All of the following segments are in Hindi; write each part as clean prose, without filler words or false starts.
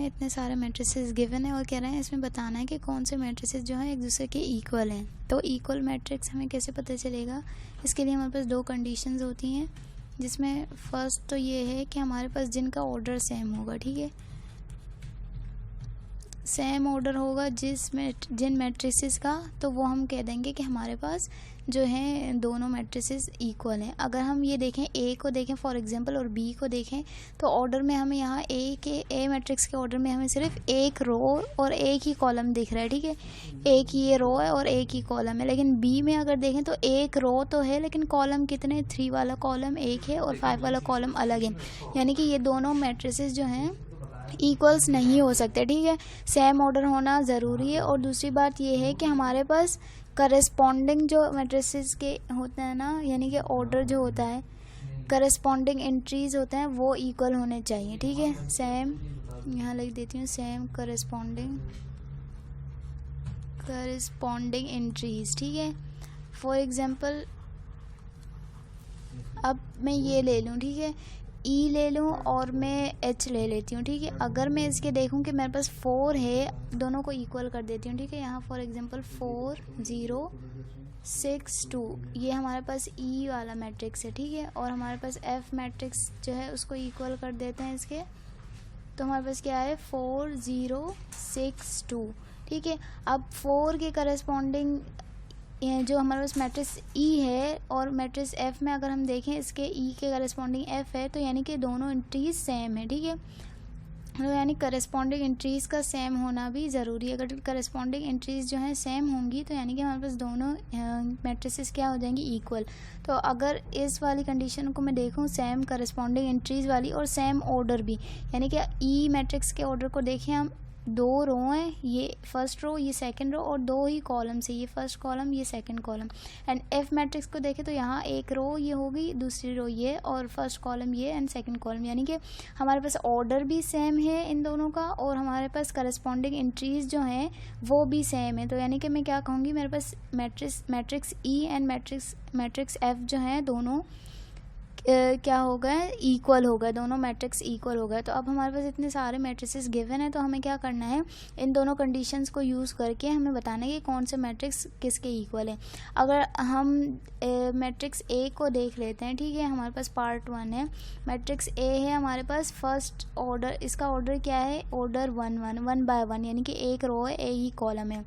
हमें इतने सारे मैट्रिसेस गिवन है और कह रहे हैं इसमें बताना है कि कौन से मैट्रिसेस जो हैं एक दूसरे के इक्वल हैं। तो इक्वल मैट्रिक्स हमें कैसे पता चलेगा, इसके लिए हमारे पास दो कंडीशंस होती हैं, जिसमें फर्स्ट तो ये है कि हमारे पास जिनका ऑर्डर सेम होगा, ठीक है, सेम ऑर्डर होगा जिन मैट्रिसेस का, तो वो हम कह देंगे कि हमारे पास जो है दोनों मैट्रिसेस इक्वल हैं। अगर हम ये देखें, ए को देखें फॉर एग्जांपल और बी को देखें, तो ऑर्डर में हमें यहाँ ए मैट्रिक्स के ऑर्डर में हमें सिर्फ एक रो और एक ही कॉलम दिख रहा है, ठीक है, एक ही ये रो है और एक ही कॉलम है। लेकिन बी में अगर देखें तो एक रो तो है लेकिन कॉलम कितने, 3 वाला कॉलम एक है और 5 वाला कॉलम अलग है, यानी कि ये दोनों मैट्रिसेस जो हैं इक्वल्स नहीं हो सकते, ठीक है, सेम ऑर्डर होना ज़रूरी है। और दूसरी बात ये है कि हमारे पास करस्पॉन्डिंग जो मैट्रिसेस के होते हैं ना, यानी कि ऑर्डर जो होता है, करस्पॉन्डिंग एंट्रीज होते हैं वो इक्वल होने चाहिए, ठीक है, सेम, यहाँ लिख देती हूँ सेम करस्पॉन्डिंग एंट्रीज, ठीक है। फॉर एग्जांपल अब मैं ये ले लूँ, ठीक है, ई ले लूँ और मैं एच ले लेती हूँ, ठीक है। अगर मैं इसके देखूँ कि मेरे पास 4 है, दोनों को इक्वल कर देती हूँ, ठीक है। यहाँ फॉर एग्जांपल 4 0 6 2 ये हमारे पास ई वाला मैट्रिक्स है, ठीक है, और हमारे पास एफ मैट्रिक्स जो है उसको इक्वल कर देते हैं इसके, तो हमारे पास क्या है 4 0 6 2, ठीक है। अब 4 के करस्पॉन्डिंग जो हमारे पास मैट्रिक्स ई है और मैट्रिक्स एफ में अगर हम देखें इसके ई के करस्पॉन्डिंग एफ है, तो यानी कि दोनों एंट्रीज सेम है, ठीक है। तो यानी करस्पॉन्डिंग एंट्रीज का सेम होना भी ज़रूरी है। अगर करस्पॉन्डिंग एंट्रीज जो हैं सेम होंगी तो यानी कि हमारे पास दोनों मैट्रिसेस क्या हो जाएंगी, इक्वल। तो अगर इस वाली कंडीशन को मैं देखूं, सेम करस्पॉन्डिंग एंट्रीज वाली और सेम ऑर्डर भी, यानी कि ई मैट्रिक्स के ऑर्डर को देखें हम, 2 रो हैं, ये फर्स्ट रो ये सेकंड रो और 2 ही कॉलम्स है, ये फर्स्ट कॉलम ये second column. And F matrix को देखें तो यहाँ एक रो ये होगी, दूसरी रो ये और फर्स्ट कॉलम ये एंड सेकंड कॉलम, यानी कि हमारे पास ऑर्डर भी सेम है इन दोनों का और हमारे पास करस्पॉन्डिंग एंट्रीज जो हैं वो भी सेम है। तो यानी कि मैं क्या कहूँगी, मेरे पास matrix E and matrix F जो हैं दोनों क्या हो गए, इक्वल हो गए, दोनों मैट्रिक्स इक्वल हो गए। तो अब हमारे पास इतने सारे मैट्रिसेस गिवन है, तो हमें क्या करना है, इन दोनों कंडीशंस को यूज़ करके हमें बताना है कि कौन से मैट्रिक्स किसके इक्वल है। अगर हम मैट्रिक्स ए को देख लेते हैं, ठीक है, हमारे पास पार्ट 1 है, मैट्रिक्स ए है हमारे पास फर्स्ट ऑर्डर, इसका ऑर्डर क्या है, ऑर्डर 1 बाय 1, यानी कि एक रो है एक ही कॉलम है।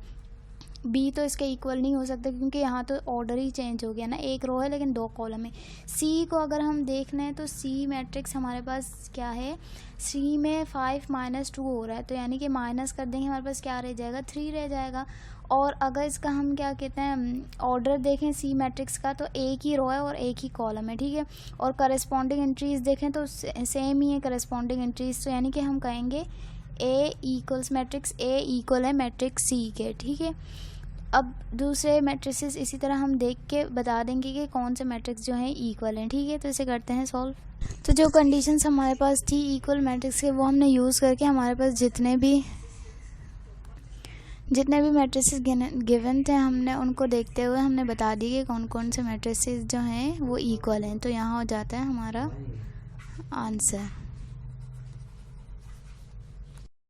बी तो इसके इक्वल नहीं हो सकता क्योंकि यहाँ तो ऑर्डर ही चेंज हो गया ना, एक रो है लेकिन 2 कॉलम है। सी को अगर हम देख लें तो सी मैट्रिक्स हमारे पास क्या है, सी में 5 - 2 हो रहा है, तो यानी कि माइनस कर देंगे हमारे पास क्या रह जाएगा, 3 रह जाएगा। और अगर इसका हम क्या कहते हैं ऑर्डर देखें सी मैट्रिक्स का, तो एक ही रो है और एक ही कॉलम है, ठीक है। और करस्पॉन्डिंग एंट्रीज देखें तो सेम ही है करस्पॉन्डिंग एंट्रीज, तो यानी कि हम कहेंगे ए इक्वल्स, मैट्रिक्स ए इक्वल है मैट्रिक्स सी के, ठीक है। अब दूसरे मैट्रिसेस इसी तरह हम देख के बता देंगे कि कौन से मैट्रिक्स जो हैं इक्वल हैं, ठीक है। तो इसे करते हैं सॉल्व। तो जो कंडीशंस हमारे पास थी इक्वल मैट्रिक्स के, वो हमने यूज़ करके हमारे पास जितने भी मैट्रिसेस गिवन थे, हमने उनको देखते हुए हमने बता दी कि कौन कौन से मैट्रिसेस जो हैं वो इक्वल हैं। तो यहाँ हो जाता है हमारा आंसर।